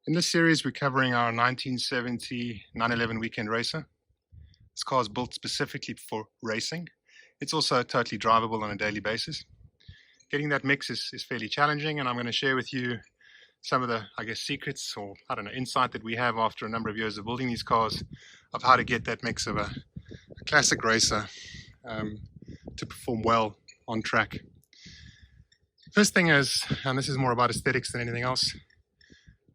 In this series, we're covering our 1970 911 Weekend Racer. This car is built specifically for racing. It's also totally drivable on a daily basis. Getting that mix is fairly challenging, and I'm going to share with you some of the, secrets or, insight that we have after a number of years of building these cars of how to get that mix of a classic racer to perform well on track. First thing is, and this is more about aesthetics than anything else,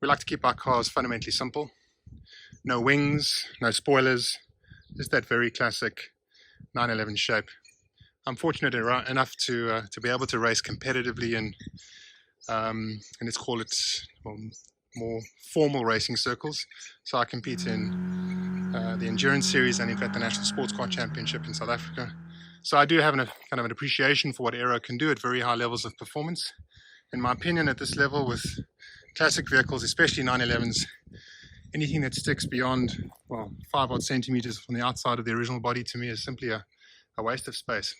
we like to keep our cars fundamentally simple. No wings, no spoilers, just that very classic 911 shape. I'm fortunate enough to be able to race competitively in, let's call it more formal racing circles. So I compete in the Endurance Series and in fact the National Sports Car Championship in South Africa. So I do have kind of an appreciation for what aero can do at very high levels of performance. In my opinion, at this level with classic vehicles, especially 911s, anything that sticks beyond 5 odd centimeters from the outside of the original body to me is simply a waste of space.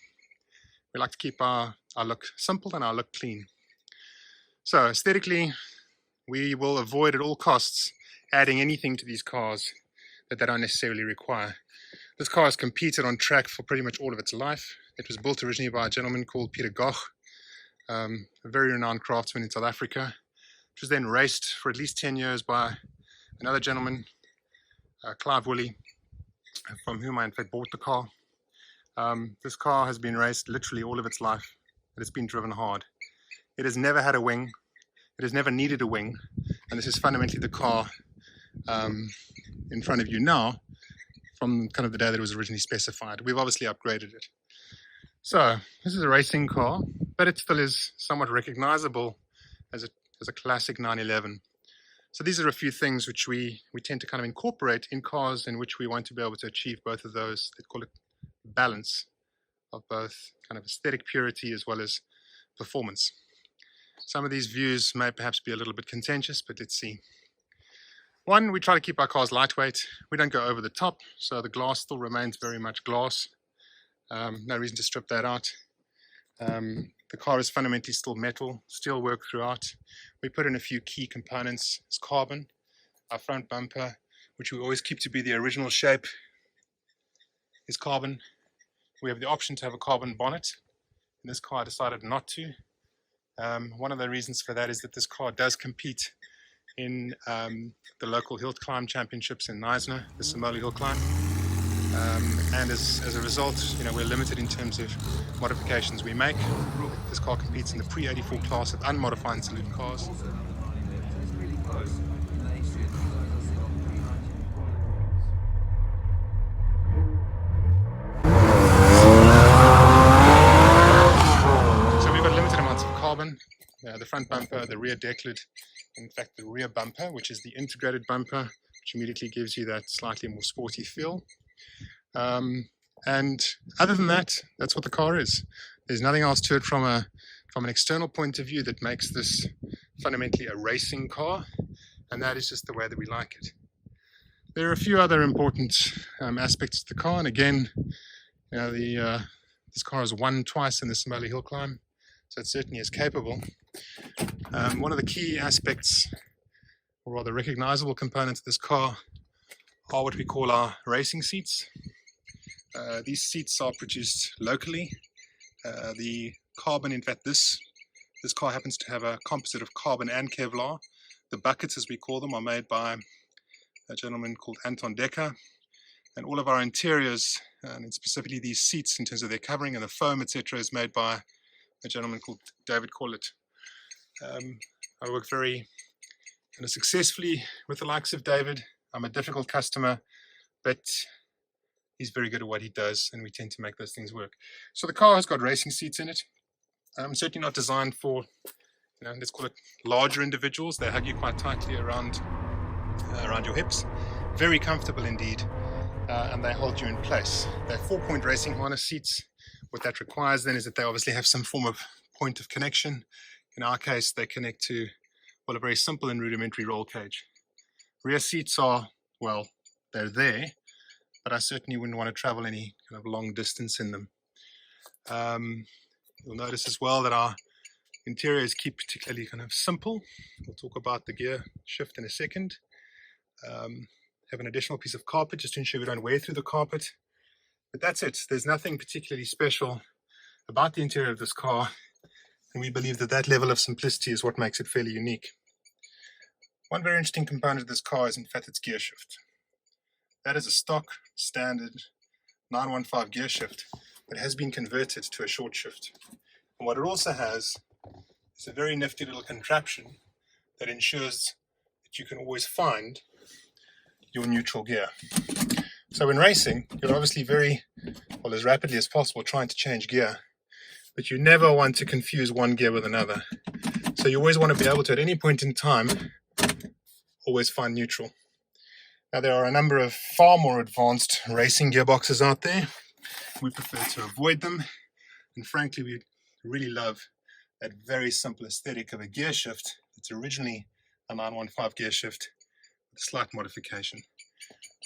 We like to keep our look simple and our look clean. So aesthetically, we will avoid at all costs adding anything to these cars that they don't necessarily require. This car has competed on track for pretty much all of its life. It was built originally by a gentleman called Peter Goch, a very renowned craftsman in South Africa. It was then raced for at least 10 years by another gentleman, Clive Woolley, from whom I in fact bought the car. This car has been raced literally all of its life, but it's been driven hard. It has never had a wing. It has never needed a wing. And this is fundamentally the car in front of you now from kind of the day that it was originally specified. We've obviously upgraded it. So this is a racing car, but it still is somewhat recognizable as a classic 911. So these are a few things which we tend to kind of incorporate in cars in which we want to be able to achieve both of those, they call it balance of both kind of aesthetic purity as well as performance. Some of these views may perhaps be a little bit contentious, but let's see. One, we try to keep our cars lightweight. We don't go over the top, so the glass still remains very much glass. No reason to strip that out. The car is fundamentally still metal, steel work throughout. We put in a few key components. It's carbon. Our front bumper, which we always keep to be the original shape, is carbon. We have the option to have a carbon bonnet. In this car I decided not to. One of the reasons for that is that this car does compete in the local hill climb championships in Knysna, the Somali hill climb. And as a result, we're limited in terms of modifications we make. This car competes in the pre-84 class of unmodified saloon cars. So we've got limited amounts of carbon. The front bumper, the rear deck lid, in fact the rear bumper, which is the integrated bumper, which immediately gives you that slightly more sporty feel. And other than that, that's what the car is. There's nothing else to it from an external point of view that makes this fundamentally a racing car, and that is just the way that we like it. There are a few other important aspects of the car, and again, this car has won twice in the Somali hill climb, so it certainly is capable. One of the key aspects, or rather recognizable components of this car, are what we call our racing seats. These seats are produced locally. The carbon, in fact, this car happens to have a composite of carbon and Kevlar. The buckets, as we call them, are made by a gentleman called Anton Decker. And all of our interiors, and specifically these seats in terms of their covering and the foam, etc., is made by a gentleman called David Corlett. I work very successfully with the likes of David. I'm a difficult customer, but he's very good at what he does, and we tend to make those things work. So the car has got racing seats in it. Certainly not designed for, let's call it larger individuals. They hug you quite tightly around your hips. Very comfortable indeed, and they hold you in place. They're 4-point racing harness seats. What that requires then is that they obviously have some form of point of connection. In our case, they connect to, a very simple and rudimentary roll cage. Rear seats are, they're there, but I certainly wouldn't want to travel any kind of long distance in them. You'll notice as well that our Interior is kept particularly kind of simple. We'll talk about the gear shift in a second. Have an additional piece of carpet just to ensure we don't wear through the carpet. But that's it. There's nothing particularly special about the interior of this car, and we believe that that level of simplicity is what makes it fairly unique. One very interesting component of this car is in fact its gear shift. That is a stock standard 915 gear shift that has been converted to a short shift. And what it also has is a very nifty little contraption that ensures that you can always find your neutral gear. So when racing, you're obviously as rapidly as possible trying to change gear, but you never want to confuse one gear with another. So you always want to be able to, at any point in time, always find neutral. Now there are a number of far more advanced racing gearboxes out there. We prefer to avoid them, and frankly we really love that very simple aesthetic of a gear shift. It's originally a 915 gear shift with a slight modification.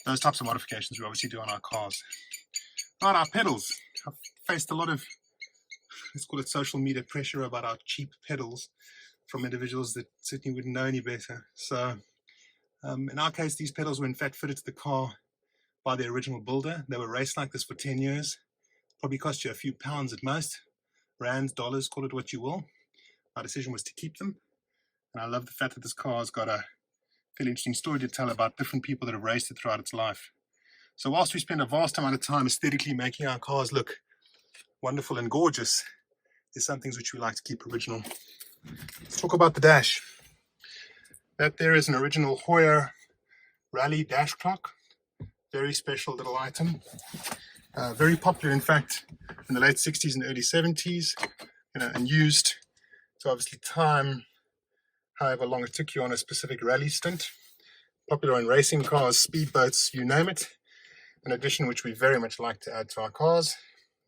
Those types of modifications we obviously do on our cars. Right, our pedals. I've faced a lot of, let's call it social media pressure about our cheap pedals from individuals that certainly wouldn't know any better. So in our case, these pedals were in fact fitted to the car by the original builder. They were raced like this for 10 years. Probably cost you a few pounds at most. Rands, dollars, call it what you will. Our decision was to keep them. And I love the fact that this car has got a fairly interesting story to tell about different people that have raced it throughout its life. So whilst we spend a vast amount of time aesthetically making our cars look wonderful and gorgeous, there's some things which we like to keep original. Let's talk about the dash. That there is an original Hoyer Rally dash clock. Very special little item. Very popular, in fact, in the late 60s and early 70s, and used to obviously time however long it took you on a specific rally stint. Popular in racing cars, speedboats, you name it. An addition which we very much like to add to our cars.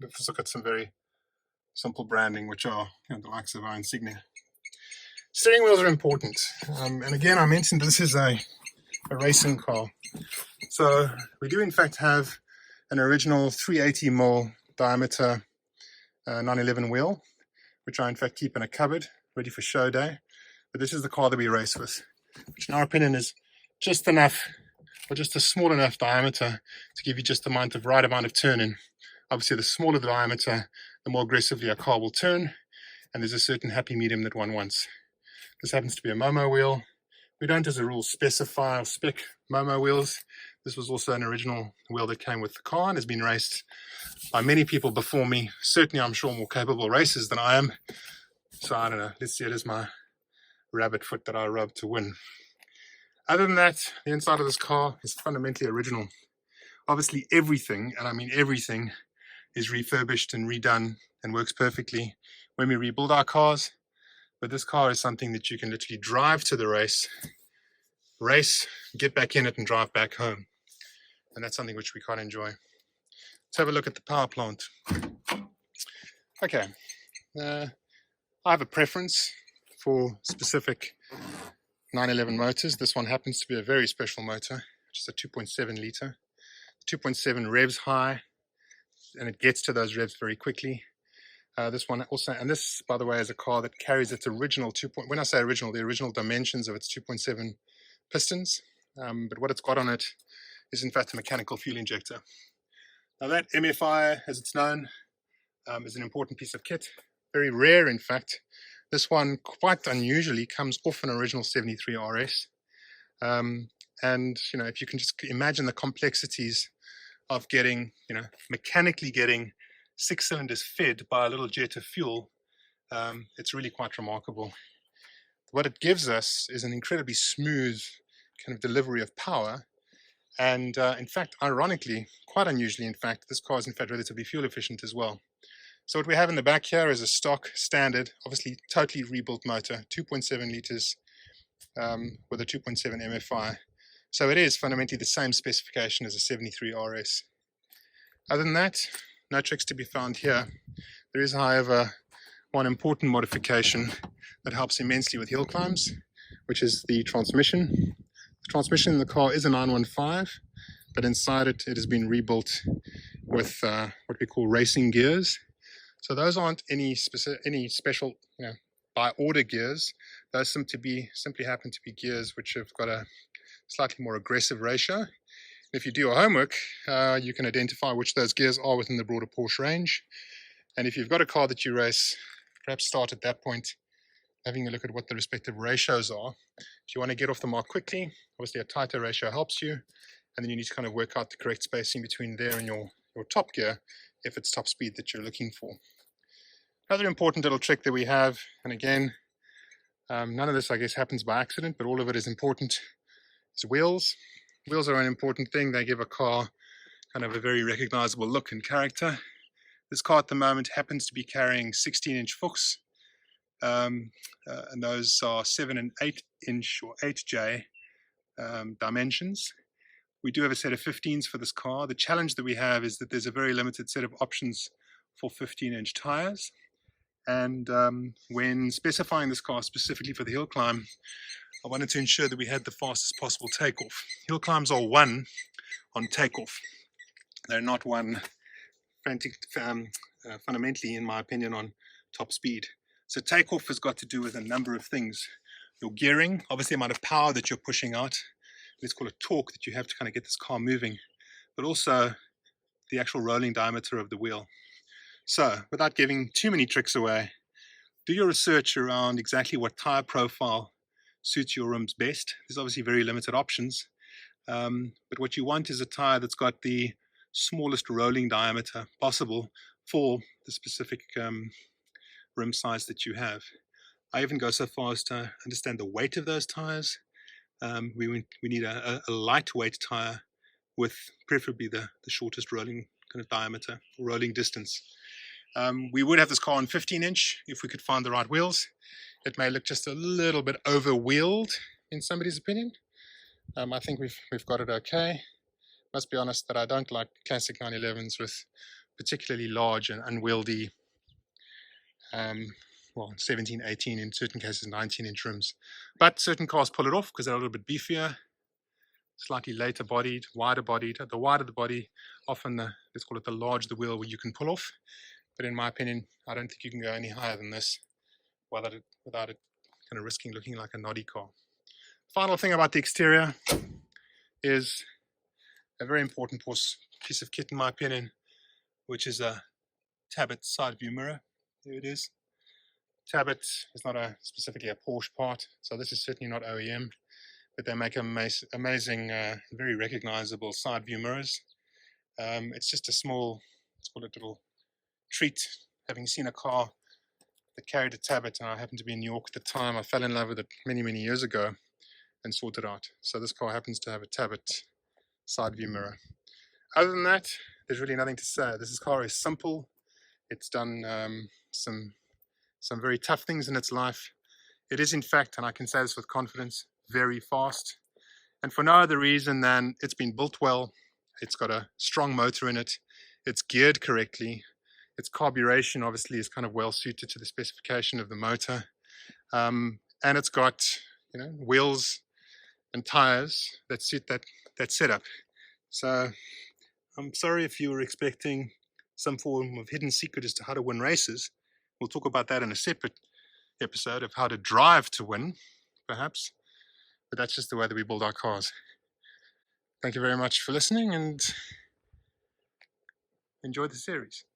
We've also got some very simple branding, which are the likes of our insignia. Steering wheels are important. And again, I mentioned this is a racing car. So we do in fact have an original 380mm diameter 911 wheel, which I in fact keep in a cupboard, ready for show day. But this is the car that we race with, which in our opinion is just enough, or just a small enough diameter to give you just the right amount of turning. Obviously, the smaller the diameter, the more aggressively a car will turn, and there's a certain happy medium that one wants. This happens to be a Momo wheel. We don't, as a rule, specify or spec Momo wheels. This was also an original wheel that came with the car and has been raced by many people before me. Certainly, I'm sure, more capable racers than I am. So I don't know. Let's see, it is my rabbit foot that I rub to win. Other than that, the inside of this car is fundamentally original. Obviously, everything, and I mean everything, is refurbished and redone and works perfectly when we rebuild our cars. But this car is something that you can literally drive to the race, get back in it and drive back home. And that's something which we quite enjoy. Let's have a look at the power plant. Okay, I have a preference for specific 911 motors. This one happens to be a very special motor, which is a 2.7 litre. 2.7 revs high, and it gets to those revs very quickly. This one also, and this, by the way, is a car that carries its original when I say original, the original dimensions of its 2.7 pistons. But what it's got on it is in fact a mechanical fuel injector. Now that MFI, as it's known, is an important piece of kit. Very rare, in fact. This one, quite unusually, comes off an original 73 RS. And, if you can just imagine the complexities of getting, mechanically getting 6 cylinders fed by a little jet of fuel, it's really quite remarkable. What it gives us is an incredibly smooth kind of delivery of power. And in fact, ironically, quite unusually, in fact, this car is in fact relatively fuel efficient as well. So what we have in the back here is a stock standard, obviously totally rebuilt motor, 2.7 litres with a 2.7 MFI. So it is fundamentally the same specification as a 73 RS. Other than that, no tricks to be found here. There is, however, one important modification that helps immensely with hill climbs, which is the transmission. The transmission in the car is a 915, but inside it has been rebuilt with what we call racing gears. So those aren't any special, by order gears. Those simply happen to be gears which have got a slightly more aggressive ratio. If you do your homework, you can identify which those gears are within the broader Porsche range. And if you've got a car that you race, perhaps start at that point, having a look at what the respective ratios are. If you want to get off the mark quickly, obviously a tighter ratio helps you, and then you need to kind of work out the correct spacing between there and your top gear if it's top speed that you're looking for. Another important little trick that we have, and again, none of this I guess happens by accident, but all of it is important, is wheels. Wheels are an important thing. They give a car kind of a very recognizable look and character. This car at the moment happens to be carrying 16-inch Fuchs, and those are 7 and 8-inch or 8J dimensions. We do have a set of 15s for this car. The challenge that we have is that there's a very limited set of options for 15-inch tires. And when specifying this car specifically for the hill climb, I wanted to ensure that we had the fastest possible takeoff. Hill climbs are 1 on takeoff. They're not 1 fundamentally, in my opinion, on top speed. So takeoff has got to do with a number of things. Your gearing, obviously the amount of power that you're pushing out, let's call it torque that you have to kind of get this car moving, but also the actual rolling diameter of the wheel. So without giving too many tricks away, do your research around exactly what tire profile suits your rims best. There's obviously very limited options, but what you want is a tire that's got the smallest rolling diameter possible for the specific rim size that you have. I even go so far as to understand the weight of those tires. We need a lightweight tire with preferably the shortest rolling kind of diameter or rolling distance. We would have this car on 15-inch if we could find the right wheels. It may look just a little bit over-wheeled in somebody's opinion. I think we've got it okay. Must be honest that I don't like classic 911s with particularly large and unwieldy 17, 18, in certain cases 19-inch rims. But certain cars pull it off because they're a little bit beefier, slightly later bodied, wider bodied. The wider the body, often let's call it the larger the wheel where you can pull off. But in my opinion, I don't think you can go any higher than this without it kind of risking looking like a noddy car. Final thing about the exterior is a very important piece of kit in my opinion, which is a Tabit side view mirror. Here it is. Tabit is not specifically a Porsche part, so this is certainly not OEM, but they make amazing, very recognizable side view mirrors. It's just a small, let's call it a little treat. Having seen a car that carried a Tabit, and I happened to be in New York at the time, I fell in love with it many, many years ago and sought it out. So this car happens to have a Tabit side view mirror. Other than that, there's really nothing to say. This car is simple. It's done some very tough things in its life. It is, in fact, and I can say this with confidence, very fast. And for no other reason than it's been built well. It's got a strong motor in it. It's geared correctly. Its carburation obviously is kind of well suited to the specification of the motor. And it's got, wheels and tires that suit that setup. So I'm sorry if you were expecting some form of hidden secret as to how to win races. We'll talk about that in a separate episode of how to drive to win, perhaps. But that's just the way that we build our cars. Thank you very much for listening and enjoy the series.